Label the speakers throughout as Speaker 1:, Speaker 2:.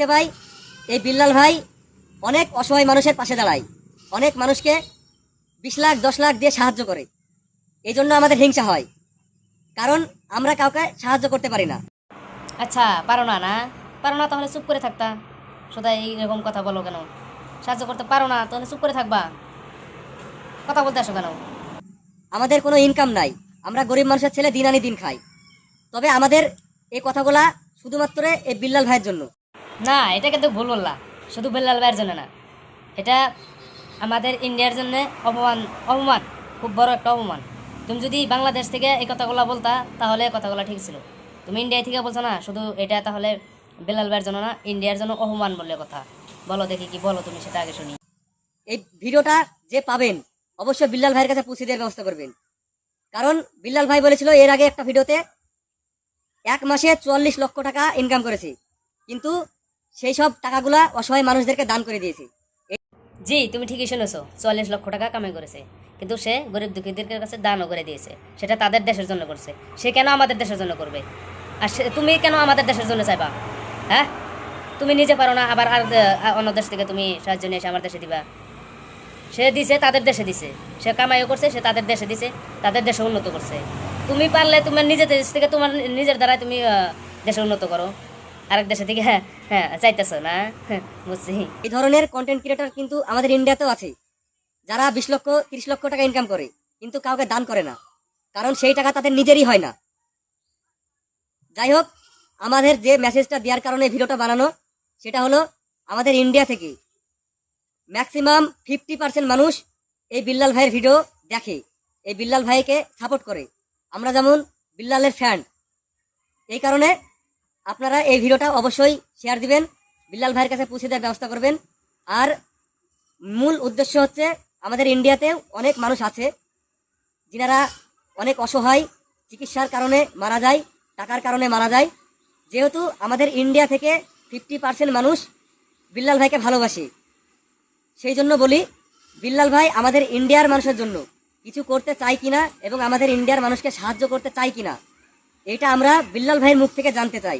Speaker 1: দেখতে পাই এই বিল্লাল ভাই অনেক অসহায় মানুষের পাশে দাঁড়ায়, অনেক মানুষকে 20 লাখ 10 লাখ দিয়ে সাহায্য করে। এই জন্য আমাদের হিংসা হয়, কারণ আমরা কাউকে সাহায্য করতে পারি না।
Speaker 2: আচ্ছা, পারো না? না পারো না তাহলে চুপ করে থাকতা। সদাই এইরকম কথা বলো কেন? সাহায্য করতে পারো না তাহলে চুপ করে থাকবা, কথা বলতে আসো কেন?
Speaker 1: আমাদের কোনো ইনকাম নাই, আমরা গরিব মানুষের ছেলে, দিন আনি দিন খাই। তবে আমাদের এই কথাগুলা শুধুমাত্র এই বিল্লাল ভাইয়ের জন্য।
Speaker 2: না, এটা কিন্তু ভুল বললা। শুধু বেল্লাল ভাইয়ের জন্য না, এটা আমাদের ইন্ডিয়ার জন্য অপমান, অপমান, খুব বড় একটা অপমান। তুমি যদি বাংলাদেশ থেকে এই কথাগুলো বলতা তাহলে কথাগুলো ঠিক ছিল। তুমি ইন্ডিয়া থেকে বলছো না, শুধু এটা তাহলে বেল্লাল ভাইয়ের জন্য না, ইন্ডিয়ার জন্য অপমান বললে কথা। বলো দেখি কি বলো তুমি, সেটা আগে শুনি।
Speaker 1: এই ভিডিওটা যে পাবেন অবশ্যই বিল্লাল ভাইয়ের কাছে পৌঁছে দেওয়ার ব্যবস্থা করবেন, কারণ বিল্লাল ভাই বলেছিল এর আগে একটা ভিডিওতে 1 মাসে 44 লক্ষ টাকা ইনকাম করেছে, কিন্তু সেই সব টাকাগুলা অসহায় মানুষদেরকে দান করে দিয়েছে।
Speaker 2: জি, তুমি ঠিকই শুনেছো, 44 লক্ষ টাকা কামাই করেছে, কিন্তু সে গরিব দুঃখীদের কাছে দানও করে দিয়েছে। সেটা তাদের দেশের জন্য করছে। সে কেন আমাদের দেশের জন্য করবে? আর তুমি কেন আমাদের দেশের জন্য চাইবা? হ্যাঁ, তুমি নিজে পারো না, আবার আর অন্য দেশ থেকে তুমি সাহায্য নিয়ে এসে আমার দেশে দিবা? সে দিছে, তাদের দেশে দিছে। সে কামাইও করছে, সে তাদের দেশে দিছে, তাদের দেশে উন্নত করছে। তুমি পারলে তোমার নিজের দেশ থেকে, তোমার নিজের দ্বারা তুমি দেশে উন্নত করো। আরেক দেশে থেকে হ্যাঁ হ্যাঁ চাইতেছো না? বুঝছি।
Speaker 1: এই ধরনের কন্টেন্ট ক্রিয়েটর কিন্তু আমাদের ইন্ডিয়াতেও আছে, যারা 20 লক্ষ 30 লক্ষ টাকা ইনকাম করে কিন্তু কাউকে দান করে না, কারণ সেই টাকা তাদের নিজেরই হয় না। যাই হোক, আমাদের যে মেসেজটা দেওয়ার কারণে ভিডিওটা বানানো, সেটা হলো আমাদের ইন্ডিয়া থেকে ম্যাক্সিমাম 50% মানুষ এই বিল্লাল ভাইয়ের ভিডিও দেখে, এই বিল্লাল ভাইকে সাপোর্ট করে। আমরা যেমন বিল্লালের ফ্যান, এই কারণে আপনারা এই ভিডিওটা অবশ্যই শেয়ার দিবেন, বিল্লাল ভাইয়ের কাছে পৌঁছে দেওয়ার ব্যবস্থা করবেন। আর মূল উদ্দেশ্য হচ্ছে, আমাদের ইন্ডিয়াতেও অনেক মানুষ আছে যিনারা অনেক অসহায়, চিকিৎসার কারণে মারা যায়, টাকার কারণে মারা যায়। যেহেতু আমাদের ইন্ডিয়া থেকে 50% মানুষ বিল্লাল ভাইকে ভালোবাসে, সেই জন্য বলি বিল্লাল ভাই আমাদের ইন্ডিয়ার মানুষের জন্য কিছু করতে চাই কিনা এবং আমাদের ইন্ডিয়ার মানুষকে সাহায্য করতে চাই কিনা, এটা আমরা বিল্লাল ভাইয়ের মুখ থেকে জানতে চাই।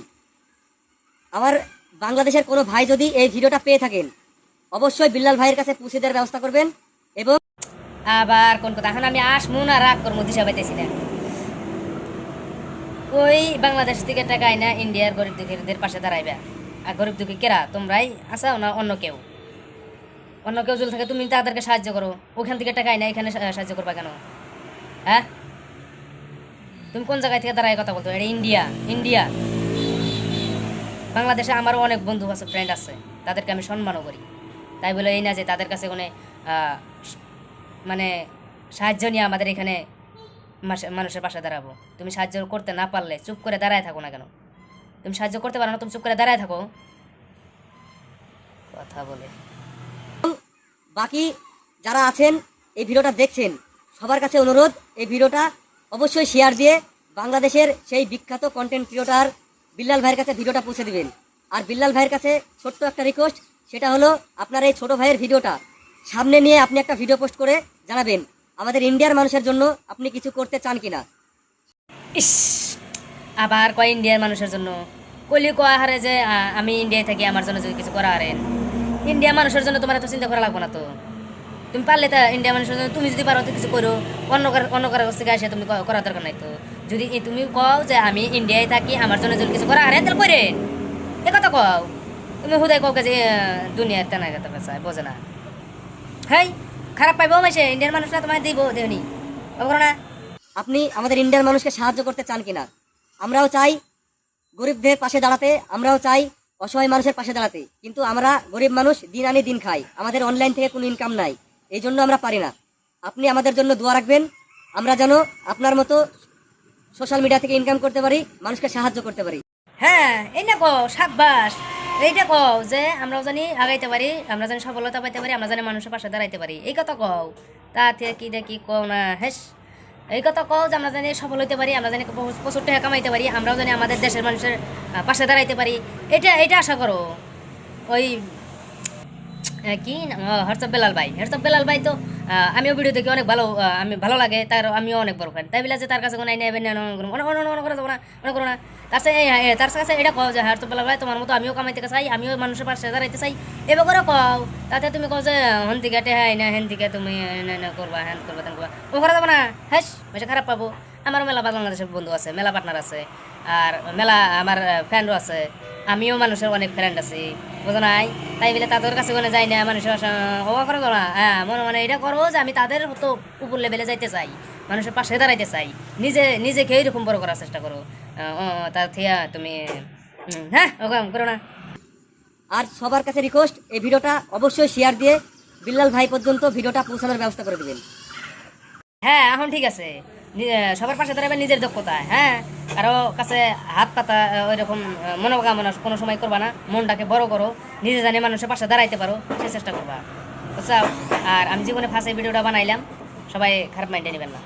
Speaker 1: আমার বাংলাদেশের কোনো ভাই যদি এই ভিডিওটা পেয়ে থাকেন, অবশ্যই বিল্লাল ভাইয়ের কাছে পৌঁছে দেওয়ার ব্যবস্থা করবেন। এবং
Speaker 2: আবার কোন কথা? এখন আমি আসমু না রাগ করবো, দিশা পাইতেছি না। ওই বাংলাদেশ থেকে টাকা আইনা ইন্ডিয়ার গরিব দুঃখীদের পাশে দাঁড়াইবা। আর গরিব দুঃখী কেরা? তোমরাই আছো না অন্য কেউ? অন্য কেউ যদি থাকে তুমি তাদেরকে সাহায্য করো, ওখান থেকে টাকা আইনা এখানে সাহায্য করবা কেন? হ্যাঁ, তুমি কোন জায়গায় থেকে দাঁড়ায় কথা বলতো? এটা ইন্ডিয়া, ইন্ডিয়া। বাংলাদেশে আমারও অনেক বন্ধু আছে, ফ্রেন্ড আছে, তাদেরকে আমি সম্মানও করি। তাই বলে এই না যে তাদের কাছে কোনো মানে সাহায্য নিয়ে আমাদের এখানে মানুষের পাশে দাঁড়াবো। তুমি সাহায্য করতে না পারলে চুপ করে দাঁড়ায় থাকো না কেন? তুমি সাহায্য করতে পারো না, তুমি চুপ করে দাঁড়ায় থাকো, কথা বলে।
Speaker 1: বাকি যারা আছেন এই ভিডিওটা দেখছেন, সবার কাছে অনুরোধ, এই ভিডিওটা অবশ্যই শেয়ার দিয়ে বাংলাদেশের সেই বিখ্যাত কন্টেন্ট ক্রিয়েটর বিল্লাল ভাইয়ের কাছে ভিডিওটা পৌঁছে দিবেন। আর বিল্লাল ভাইয়ের কাছে ছোট্ট একটা রিকোয়েস্ট, সেটা হলো আপনার এই ছোট ভাইয়ের ভিডিওটা সামনে নিয়ে আপনি একটা ভিডিও পোস্ট করে জানাবেন আমাদের ইন্ডিয়ার মানুষের জন্য আপনি কিছু করতে চান কিনা।
Speaker 2: ইস, আবার কয় ইন্ডিয়ার মানুষের জন্য? কইলি কয় হারে যে আমি ইন্ডিয়ায় থাকি, আমার জন্য যদি কিছু করা হারেন। ইন্ডিয়া মানুষের জন্য তোমার এত চিন্তা করা লাগবে না তো। তুমি পারলে তা ইন্ডিয়া মানুষের জন্য তুমি যদি পারো তো কিছু করো, অন্য কারো কাছ থেকে আসে তুমি করার দরকার নাই তো। যদি তুমি কও যে আমি ইন্ডিয়ায় থাকি, আমার জন্য যদি কিছু করা হারেন, তাহলে করে এ কথা কও। তুমি হুদাই কও যে দুনিয়ার তেনা কথা পেঁচায় বোঝে না। হ্যাঁ, খারাপ পাইবো মাসে ইন্ডিয়ার মানুষরা তোমায় দিব দেওনি না।
Speaker 1: আপনি আমাদের ইন্ডিয়ার মানুষকে সাহায্য করতে চান কিনা? আমরাও চাই গরিবদের পাশে দাঁড়াতে, আমরাও চাই অসহায় মানুষের পাশে দাঁড়াতে, কিন্তু আমরা গরিব মানুষ, দিন আনি দিন খাই, আমাদের অনলাইন থেকে কোনো ইনকাম নাই, এই জন্য আমরা পারি না। আপনি আমাদের জন্য দোয়া রাখবেন, আমরা যেন আপনার মতো সোশ্যাল মিডিয়া থেকে ইনকাম করতে পারি, মানুষকে সাহায্য করতে পারি।
Speaker 2: হ্যাঁ, এই না কও সাব্বাস, এইটা কও যে আমরাও জানি আগাইতে পারি, আমরা জানি সফলতা পাইতে পারি, আমরা জানি মানুষের পাশে দাঁড়াইতে পারি, এই কথা কও। তা কি দেখি কও না? হেস, এই কথা কও যে আমরা জানি সফল হইতে পারি, আমরা জানি প্রচুর টাকা কামাইতে পারি, আমরাও জানি আমাদের দেশের মানুষের পাশে দাঁড়াইতে পারি, এটা আশা করো। ওই কি হোয়াটসঅ্যাপ বেলাল ভাই তো আমিও ভিডিও দেখি অনেক ভালো, আমি ভালো লাগে তার, আমিও অনেক বড় ফ্যান। তাই বলে যে তার কাছে কোনো নেবেন না, মনে করে দেবো না, মনে করো না। তার কাছে এটা কও যে হোয়াটসঅ্যাপ বেলাল ভাই তোমার মতো আমিও কামাইতে চাই, আমিও মানুষের পাশে দাঁড়াইতে চাই, এবার করে কও। তাতে তুমি কও যে হন থেকে হ্যাঁ না হেন থেকে তুমি করবা, হ্যান করবা, তেন করবা, ও করে দেবো না। হ্যাঁ বেশি খারাপ পাবো। আমারও মেলা বাংলাদেশের বন্ধু আছে, মেলা পার্টনার আছে, আর মেলা আমার ফ্রেন্ডও আছে, আমিও মানুষের অনেক ফ্রেন্ড আছি, বুঝো নাই? তাই বলে তাদের কাছে কোনো যাই না, মানুষের হওয়া করো না। হ্যাঁ মনে মনে এটা করো যে আমি তাদের তো উপর লেভেলে যাইতে চাই, মানুষের পাশে দাঁড়াইতে চাই, নিজেকে এইরকম বড় করার চেষ্টা করো। তার থিয়া তুমি হ্যাঁ ওরকম করো না।
Speaker 1: আর সবার কাছে রিকোয়েস্ট, এই ভিডিওটা অবশ্যই শেয়ার দিয়ে বিল্লাল ভাই পর্যন্ত ভিডিওটা পৌঁছানোর ব্যবস্থা করে দেবেন।
Speaker 2: হ্যাঁ এখন ঠিক আছে, সবার পাশে দাঁড়াবে নিজের দক্ষতায়। হ্যাঁ কারো কাছে হাত পাতা ওইরকম মনোকামনা কোনো সময় করবা না, মনটাকে বড় করো, নিজে জানে মানুষের পাশে দাঁড়াইতে পারো সে চেষ্টা করবা, বুঝছো? আর আমি জীবনে ফার্স্ট এই ভিডিওটা বানাইলাম, সবাই খারাপ মাইন্ডে নেবেন না।